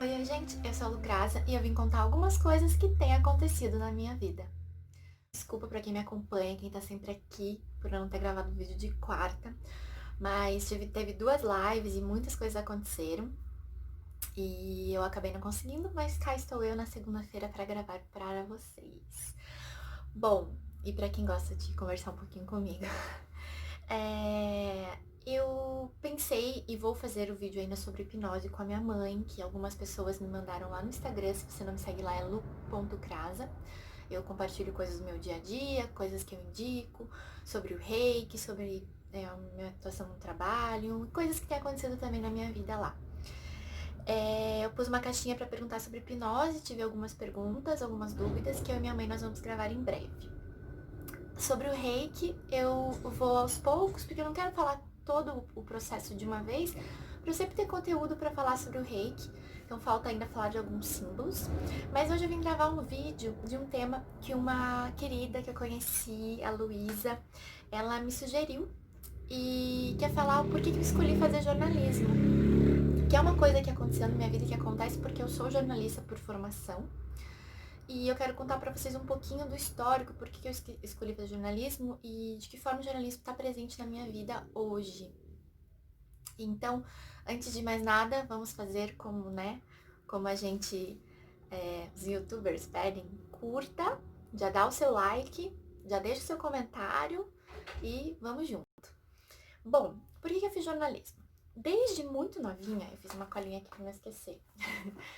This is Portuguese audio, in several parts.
Oi, gente, eu sou a Lucrasa e eu vim contar algumas coisas que têm acontecido na minha vida. Desculpa pra quem me acompanha, quem tá sempre aqui, por eu não ter gravado o vídeo de quarta, mas teve duas lives e muitas coisas aconteceram e eu acabei não conseguindo, mas cá estou eu na segunda-feira pra gravar para vocês. Bom, e pra quem gosta de conversar um pouquinho comigo, eu pensei e vou fazer o vídeo ainda sobre hipnose com a minha mãe, que algumas pessoas me mandaram lá no Instagram. Se você não me segue lá, é lu.crasa. Eu compartilho coisas do meu dia a dia, coisas que eu indico, sobre o reiki, sobre a minha atuação no trabalho, coisas que têm acontecido também na minha vida lá. Eu pus uma caixinha para perguntar sobre hipnose, tive algumas perguntas, algumas dúvidas que eu e minha mãe nós vamos gravar em breve. Sobre o reiki, eu vou aos poucos, porque eu não quero falar todo o processo de uma vez, para eu sempre ter conteúdo para falar sobre o reiki. Então falta ainda falar de alguns símbolos. Mas hoje eu vim gravar um vídeo de um tema que uma querida que eu conheci, a Luísa, ela me sugeriu e quer falar o porquê que eu escolhi fazer jornalismo. Que é uma coisa que aconteceu na minha vida e que acontece porque eu sou jornalista por formação. E eu quero contar para vocês um pouquinho do histórico, por que eu escolhi fazer jornalismo e de que forma o jornalismo está presente na minha vida hoje. Então, antes de mais nada, vamos fazer como, né, como a gente, os youtubers pedem, curta, já dá o seu like, já deixa o seu comentário e vamos junto. Bom, por que eu fiz jornalismo? Desde muito novinha, eu fiz uma colinha aqui para não esquecer.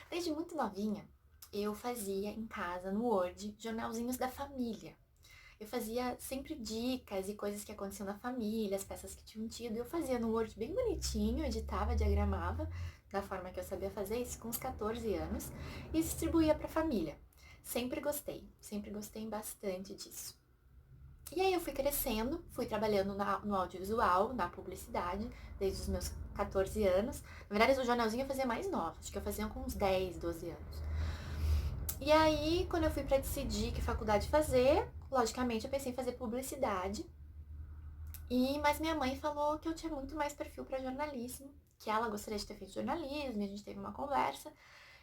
Desde muito novinha, eu fazia em casa, no Word, jornalzinhos da família. Eu fazia sempre dicas e coisas que aconteciam na família, as peças que tinham tido. Eu fazia no Word bem bonitinho, editava, diagramava, da forma que eu sabia fazer isso, com uns 14 anos, e distribuía para a família. Sempre gostei bastante disso. E aí eu fui crescendo, fui trabalhando no audiovisual, na publicidade, desde os meus 14 anos. Na verdade, o jornalzinho eu fazia mais nova, acho que eu fazia com uns 10, 12 anos. E aí, quando eu fui para decidir que faculdade fazer, logicamente eu pensei em fazer publicidade. Mas minha mãe falou que eu tinha muito mais perfil para jornalismo, que ela gostaria de ter feito jornalismo, e a gente teve uma conversa,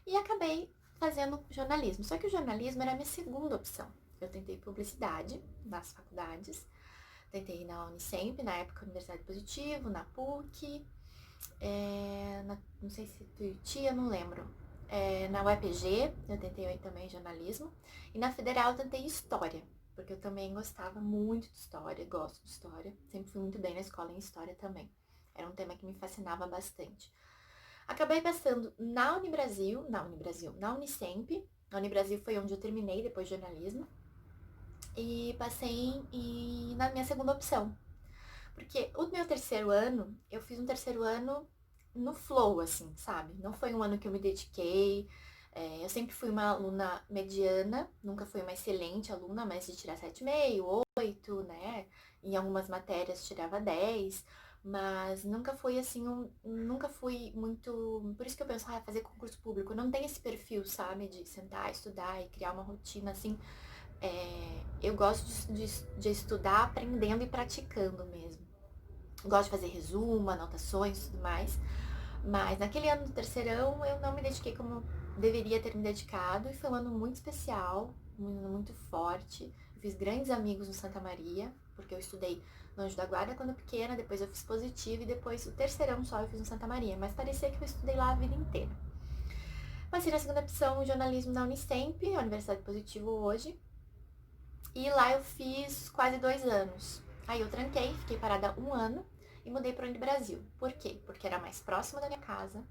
e acabei fazendo jornalismo. Só que o jornalismo era a minha segunda opção. Eu tentei publicidade nas faculdades, tentei na Unicamp, na época Universidade Positivo, na PUC, não sei se Tuiuti, eu não lembro. Na UEPG, eu tentei também jornalismo. E na Federal eu tentei História, porque eu também gostava muito de História, gosto de História. Sempre fui muito bem na escola em História também. Era um tema que me fascinava bastante. Acabei passando na Unicamp. A Unibrasil foi onde eu terminei depois de jornalismo. E passei na minha segunda opção. Porque o meu terceiro ano, eu fiz um terceiro ano no flow, assim, sabe? Não foi um ano que eu me dediquei. Eu sempre fui uma aluna mediana, nunca fui uma excelente aluna, mas de tirar 7,5, 8, né? Em algumas matérias tirava 10, mas nunca fui assim, nunca fui muito. Por isso que eu penso, fazer concurso público. Eu não tenho esse perfil, sabe? De sentar, estudar e criar uma rotina assim. Eu gosto de estudar aprendendo e praticando mesmo. Gosto de fazer resumo, anotações e tudo mais. Mas naquele ano do terceirão eu não me dediquei como deveria ter me dedicado. E foi um ano muito especial, um ano muito forte. Eu fiz grandes amigos no Santa Maria, porque eu estudei no Anjo da Guarda quando pequena, depois eu fiz positivo e depois o terceirão só eu fiz no Santa Maria. Mas parecia que eu estudei lá a vida inteira. Passei na segunda opção, jornalismo na Unicamp, a Universidade Positivo hoje. E lá eu fiz quase 2 anos. Aí eu tranquei, fiquei parada um ano e mudei para o Brasil. Por quê? Porque era mais próximo da minha casa.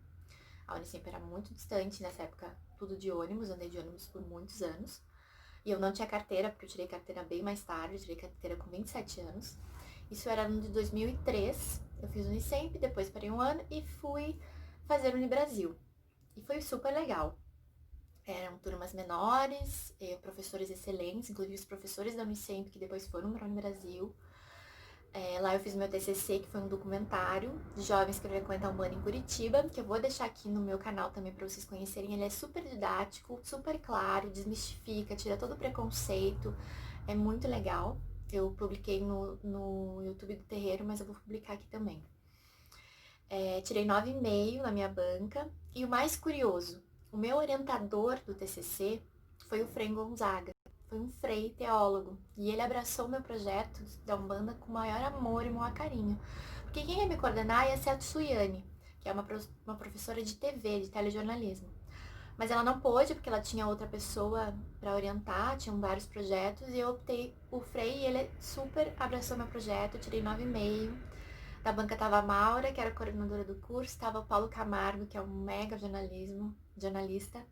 A Unicamp era muito distante, nessa época tudo de ônibus, andei de ônibus por muitos anos. E eu não tinha carteira, porque eu tirei carteira bem mais tarde, eu tirei carteira com 27 anos. Isso era no de 2003. Eu fiz Unicamp, depois parei um ano e fui fazer Unibrasil. E foi super legal. Eram turmas menores, professores excelentes, inclusive os professores da Unicamp que depois foram para o Brasil. Lá eu fiz meu TCC, que foi um documentário de jovens que frequentam Umbanda em Curitiba, que eu vou deixar aqui no meu canal também para vocês conhecerem. Ele é super didático, super claro, desmistifica, tira todo o preconceito, é muito legal. Eu publiquei no YouTube do Terreiro, mas eu vou publicar aqui também. Tirei 9,5 na minha banca. E o mais curioso, O meu orientador do TCC foi o Frei Gonzaga. Foi um frei teólogo. E ele abraçou o meu projeto da Umbanda com o maior amor e o maior carinho. Porque quem ia me coordenar ia ser a Tsuyane, que é uma professora de TV, de telejornalismo. Mas ela não pôde, porque ela tinha outra pessoa para orientar, tinham vários projetos, e eu optei o Frei, e ele super abraçou meu projeto, eu tirei 9,5. Da banca tava a Maura, que era a coordenadora do curso, tava o Paulo Camargo, que é um mega jornalista,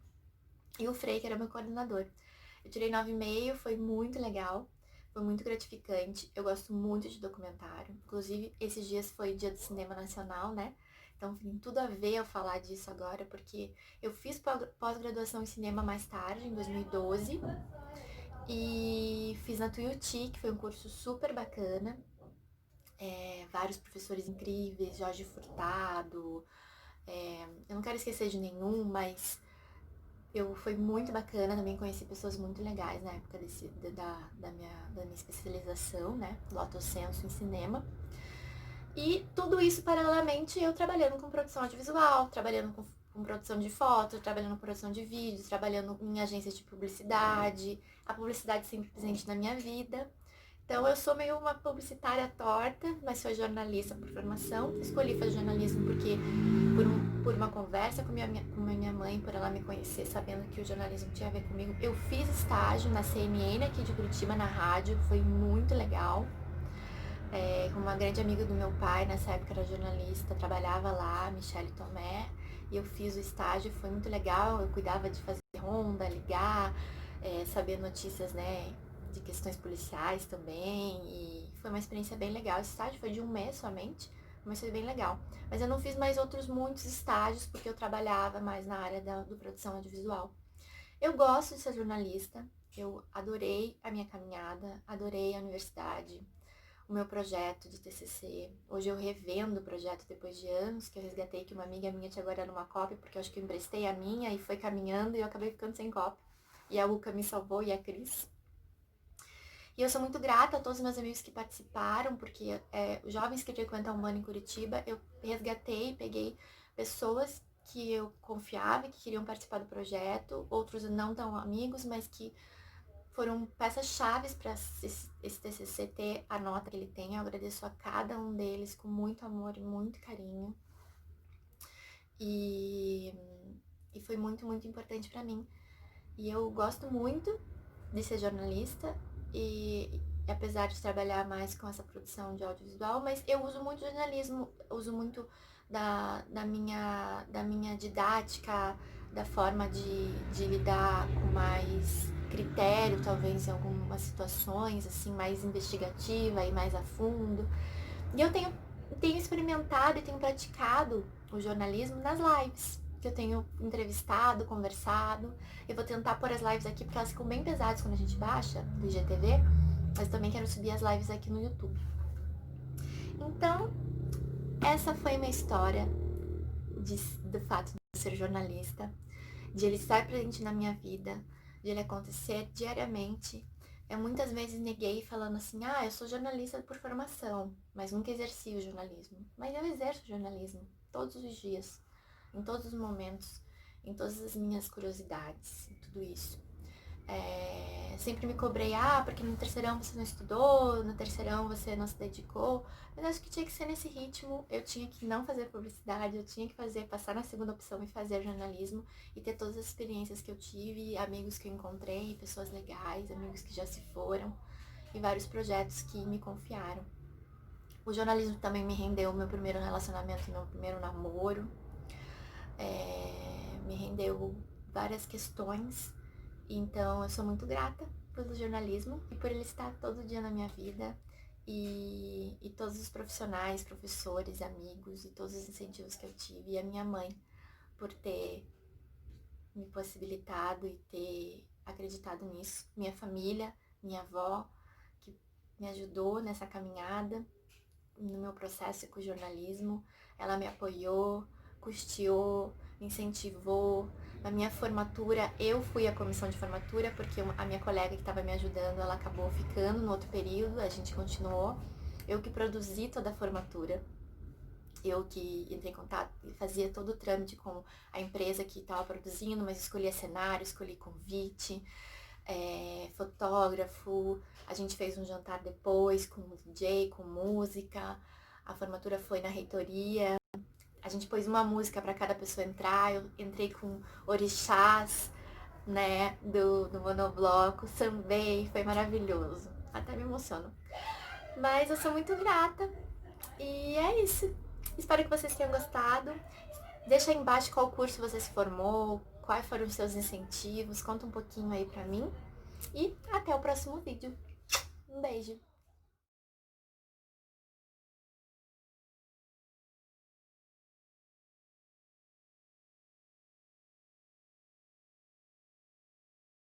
e o Frei, que era meu coordenador. Eu tirei 9,5, foi muito legal, foi muito gratificante. Eu gosto muito de documentário. Inclusive, esses dias foi Dia do Cinema Nacional, né? Então tem tudo a ver eu falar disso agora, porque eu fiz pós-graduação em cinema mais tarde, em 2012, e fiz na Tuiuti, que foi um curso super bacana. Vários professores incríveis, Jorge Furtado. Eu não quero esquecer de nenhum, mas foi muito bacana, também conheci pessoas muito legais na época da minha especialização, né? Lato Senso em cinema. E tudo isso paralelamente eu trabalhando com produção audiovisual, trabalhando com produção de foto, trabalhando com produção de vídeos, trabalhando em agências de publicidade, a publicidade sempre presente na minha vida. Então eu sou meio uma publicitária torta, mas sou jornalista por formação. Escolhi fazer jornalismo porque por uma conversa com minha mãe, por ela me conhecer, sabendo que o jornalismo tinha a ver comigo, eu fiz estágio na CNN aqui de Curitiba, na rádio, foi muito legal. Com uma grande amiga do meu pai, nessa época era jornalista, trabalhava lá, Michele Tomé, e eu fiz o estágio, foi muito legal, eu cuidava de fazer ronda, ligar, saber notícias, né, de questões policiais também, e foi uma experiência bem legal. Esse estágio foi de 1 mês somente, mas foi bem legal. Mas eu não fiz mais outros muitos estágios, porque eu trabalhava mais na área do produção audiovisual. Eu gosto de ser jornalista, eu adorei a minha caminhada, adorei a universidade, o meu projeto de TCC. Hoje eu revendo o projeto depois de anos, que eu resgatei, que uma amiga minha tinha guardado uma cópia, porque eu acho que eu emprestei a minha e foi caminhando e eu acabei ficando sem cópia. E a Uca me salvou e a Cris. E eu sou muito grata a todos os meus amigos que participaram, porque os jovens que frequentam a Umbanda em Curitiba, eu resgatei, peguei pessoas que eu confiava e que queriam participar do projeto, outros não tão amigos, mas que foram peças-chave para esse TCC ter a nota que ele tem. Eu agradeço a cada um deles com muito amor e muito carinho. E foi muito, muito importante para mim. E eu gosto muito de ser jornalista e apesar de trabalhar mais com essa produção de audiovisual, mas eu uso muito jornalismo, uso muito da minha didática, da forma de lidar com mais critério, talvez em algumas situações, assim, mais investigativa e mais a fundo. E eu tenho experimentado e tenho praticado o jornalismo nas lives, que eu tenho entrevistado, conversado. Eu vou tentar pôr as lives aqui, porque elas ficam bem pesadas quando a gente baixa do IGTV, mas também quero subir as lives aqui no YouTube. Então, essa foi minha história do fato de ser jornalista, de ele estar presente na minha vida, de ele acontecer diariamente. Eu muitas vezes neguei falando assim, eu sou jornalista por formação, mas nunca exerci o jornalismo. Mas eu exerço jornalismo todos os dias, em todos os momentos, em todas as minhas curiosidades, em tudo isso. Sempre me cobrei, porque no terceirão você não estudou, no terceirão você não se dedicou, mas acho que tinha que ser nesse ritmo, eu tinha que não fazer publicidade, eu tinha que passar na segunda opção e fazer jornalismo e ter todas as experiências que eu tive, amigos que eu encontrei, pessoas legais, amigos que já se foram e vários projetos que me confiaram. O jornalismo também me rendeu meu primeiro relacionamento, meu primeiro namoro, me rendeu várias questões. Então, eu sou muito grata pelo jornalismo e por ele estar todo dia na minha vida e todos os profissionais, professores, amigos e todos os incentivos que eu tive. E a minha mãe por ter me possibilitado e ter acreditado nisso. Minha família, minha avó, que me ajudou nessa caminhada, no meu processo com o jornalismo. Ela me apoiou, custeou, incentivou. Na minha formatura, eu fui à comissão de formatura, porque a minha colega que estava me ajudando, ela acabou ficando no outro período, a gente continuou. Eu que produzi toda a formatura. Eu que entrei em contato e fazia todo o trâmite com a empresa que estava produzindo, mas escolhia cenário, escolhi convite, fotógrafo, a gente fez um jantar depois com o DJ, com música, a formatura foi na reitoria, a gente pôs uma música para cada pessoa entrar, eu entrei com orixás, né, do monobloco, sambei, foi maravilhoso, até me emociono. Mas eu sou muito grata e é isso. Espero que vocês tenham gostado. Deixa aí embaixo qual curso você se formou, quais foram os seus incentivos, conta um pouquinho aí pra mim. E até o próximo vídeo. Um beijo!